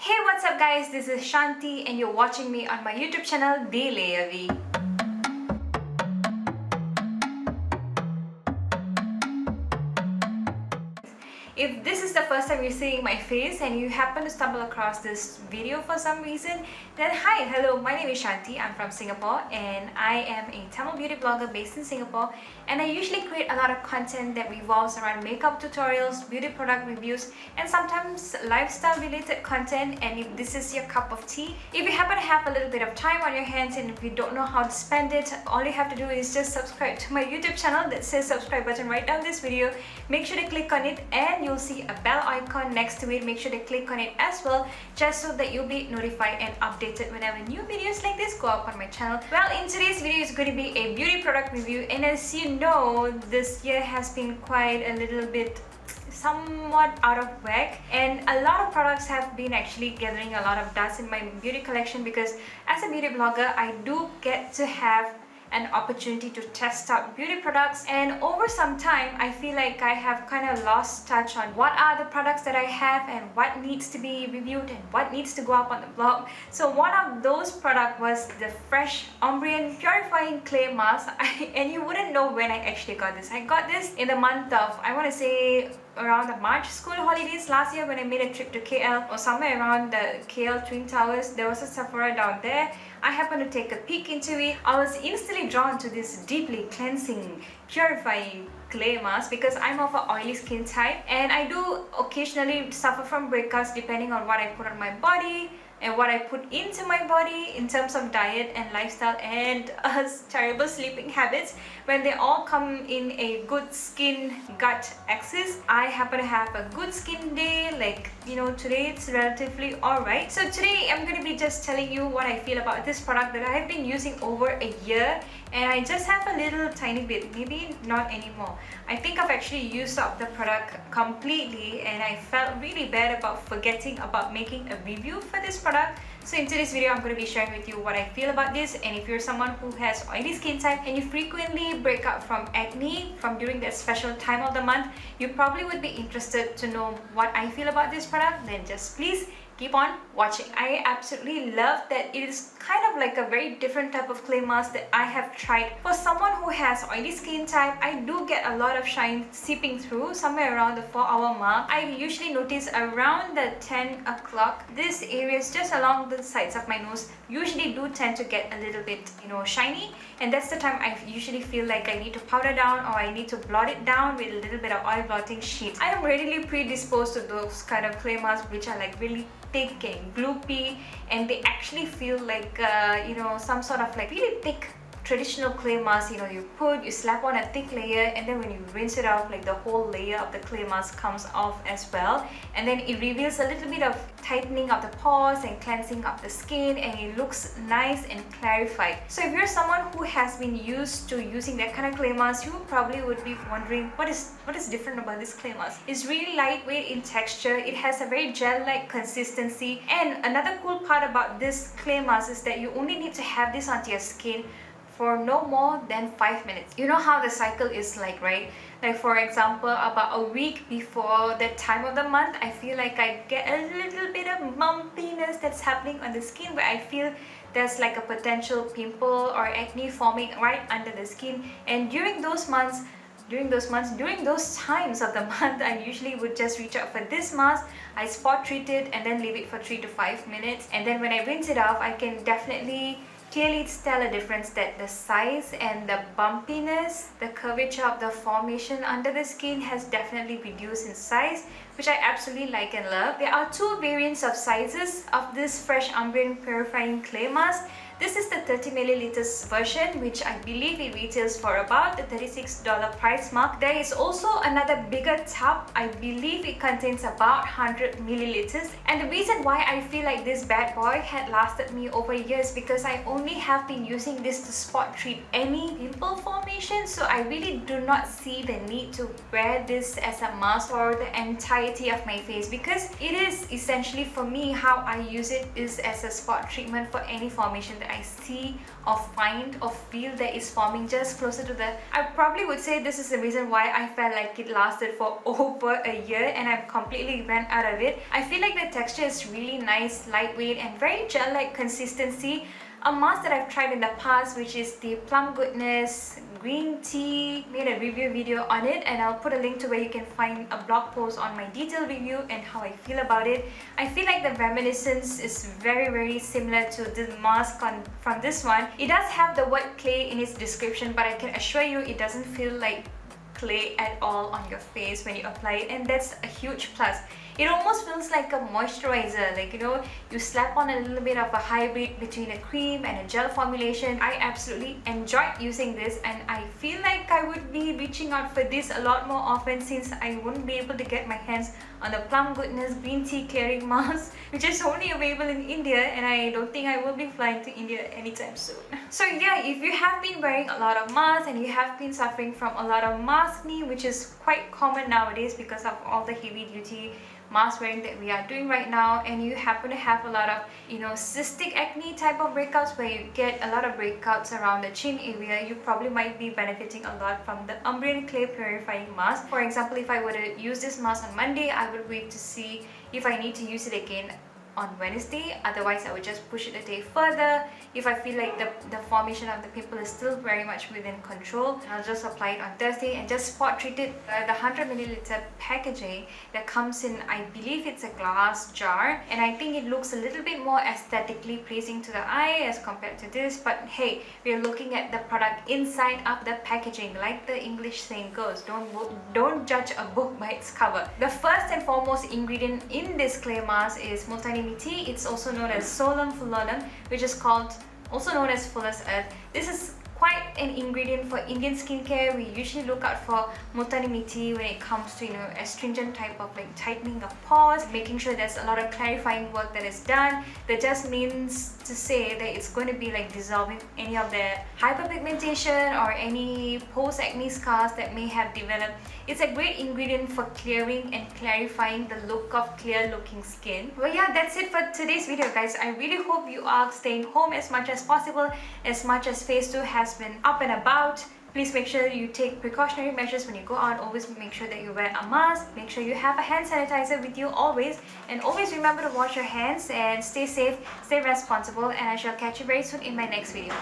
Hey, what's up guys? This is Shanti and you're watching me on my YouTube channel, TheLeiaV. If this is the first time you're seeing my face and you happen to stumble across this video for some reason, then hi, hello, my name is Shanti. I'm from Singapore and I am a Tamil beauty blogger based in Singapore, and I usually create a lot of content that revolves around makeup tutorials, beauty product reviews, and sometimes lifestyle related content. And if this is your cup of tea, if you happen to have a little bit of time on your hands and if you don't know how to spend it, all you have to do is just subscribe to my YouTube channel that says subscribe button right down this video. Make sure to click on it and you'll see a bell icon next to it. Make sure to click on it as well, just so that you'll be notified and updated whenever new videos like this go up on my channel. Well, in today's video is going to be a beauty product review, and as you know, this year has been quite a little bit somewhat out of whack, and a lot of products have been actually gathering a lot of dust in my beauty collection, because as a beauty blogger I do get to have an opportunity to test out beauty products, and over some time I feel like I have kind of lost touch on what are the products that I have and what needs to be reviewed and what needs to go up on the blog. So one of those products was the fresh Umbrian purifying clay mask. And you wouldn't know when I actually got this. I got this in the month of, I want to say, around the March school holidays last year when I made a trip to KL, or somewhere around the KL Twin Towers. There was a Sephora down there. I happened to take a peek into it. I was instantly drawn to this deeply cleansing, purifying clay mask because I'm of an oily skin type, and I do occasionally suffer from breakouts depending on what I put on my body and what I put into my body in terms of diet and lifestyle and terrible sleeping habits. When they all come in a good skin gut axis, I happen to have a good skin day. Like, you know, today it's relatively alright. So today I'm going to be just telling you what I feel about this product that I have been using over a year, and I just have a little tiny bit, maybe not anymore. I think I've actually used up the product completely, and I felt really bad about forgetting about making a review for this product. So in today's video, I'm going to be sharing with you what I feel about this. And if you're someone who has oily skin type and you frequently break out from acne from during that special time of the month, you probably would be interested to know what I feel about this product. Then just please keep on watching. I absolutely love that it is kind of like a very different type of clay mask that I have tried. For someone who has oily skin type, I do get a lot of shine seeping through somewhere around the 4-hour mark. I usually notice around the 10 o'clock, these areas just along the sides of my nose usually do tend to get a little bit, you know, shiny, and that's the time I usually feel like I need to powder down or I need to blot it down with a little bit of oil blotting sheet. I am readily predisposed to those kind of clay masks which are like really thick and gloopy, and they actually feel like you know, some sort of like really thick traditional clay mask. You know, you slap on a thick layer, and then when you rinse it off, like the whole layer of the clay mask comes off as well, and then it reveals a little bit of tightening of the pores and cleansing of the skin, and it looks nice and clarified. So if you're someone who has been used to using that kind of clay mask, you probably would be wondering what is different about this clay mask. It's really lightweight in texture, it has a very gel-like consistency, and another cool part about this clay mask is that you only need to have this onto your skin for no more than 5 minutes. You know how the cycle is like, right? Like, for example, about a week before that time of the month, I feel like I get a little bit of bumpiness that's happening on the skin, where I feel there's like a potential pimple or acne forming right under the skin. And during those times of the month, I usually would just reach out for this mask. I spot treat it and then leave it for 3 to 5 minutes, and then when I rinse it off, I can definitely clearly tell a difference that the size and the bumpiness, the curvature of the formation under the skin has definitely reduced in size, which I absolutely like and love. There are two variants of sizes of this fresh Umbrian purifying clay mask. This is the 30 milliliters version, which I believe it retails for about the $36 price mark. There is also another bigger tub. I believe it contains about 100 milliliters. And the reason why I feel like this bad boy had lasted me over years because I only have been using this to spot treat any pimple formation. So I really do not see the need to wear this as a mask for the entire entirety of my face, because it is essentially, for me, how I use it is as a spot treatment for any formation that I see or find or feel that is forming just closer to the... I probably would say this is the reason why I felt like it lasted for over a year and I've completely ran out of it. I feel like the texture is really nice, lightweight and very gel-like consistency. A mask that I've tried in the past, which is the Plum Goodness green tea, made a review video on it, and I'll put a link to where you can find a blog post on my detailed review and how I feel about it. I feel like the reminiscence is very similar to the mask from this one. It does have the word clay in its description, but I can assure you it doesn't feel like clay at all on your face when you apply it, and that's a huge plus. It almost feels like a moisturizer, like, you know, you slap on a little bit of a hybrid between a cream and a gel formulation. I absolutely enjoyed using this, and I feel like I would be reaching out for this a lot more often, since I wouldn't be able to get my hands on the Plum Goodness green tea clearing mask, which is only available in India, and I don't think I will be flying to India anytime soon. So yeah, if you have been wearing a lot of masks and you have been suffering from a lot of mask knee, which is quite common nowadays because of all the heavy duty mask wearing that we are doing right now, and you happen to have a lot of, you know, cystic acne type of breakouts where you get a lot of breakouts around the chin area, you probably might be benefiting a lot from the Umbrian Clay Purifying Mask. For example, if I were to use this mask on Monday, I would wait to see if I need to use it again on Wednesday. Otherwise, I would just push it a day further. If I feel like the formation of the pimple is still very much within control, I'll just apply it on Thursday and just spot treat it. The 100ml packaging that comes in, I believe it's a glass jar, and I think it looks a little bit more aesthetically pleasing to the eye as compared to this. But hey, we're looking at the product inside of the packaging, like the English saying goes, don't judge a book by its cover. The first and foremost ingredient in this clay mask is multivitamin tea. It's also known as Solum fulonum, which is also known as Fuller's Earth. This is quite an ingredient for Indian skincare. We usually look out for multivitamin tea when it comes to, you know, astringent type of like tightening of pores, making sure there's a lot of clarifying work that is done. That just means to say that it's going to be like dissolving any of the hyperpigmentation or any post-acne scars that may have developed. It's a great ingredient for clearing and clarifying the look of clear looking skin. Well yeah, that's it for today's video, guys. I really hope you are staying home as much as possible, as much as phase 2 has been up and about. Please make sure you take precautionary measures when you go out. Always make sure that you wear a mask. Make sure you have a hand sanitizer with you always. And always remember to wash your hands and stay safe, stay responsible. And I shall catch you very soon in my next video.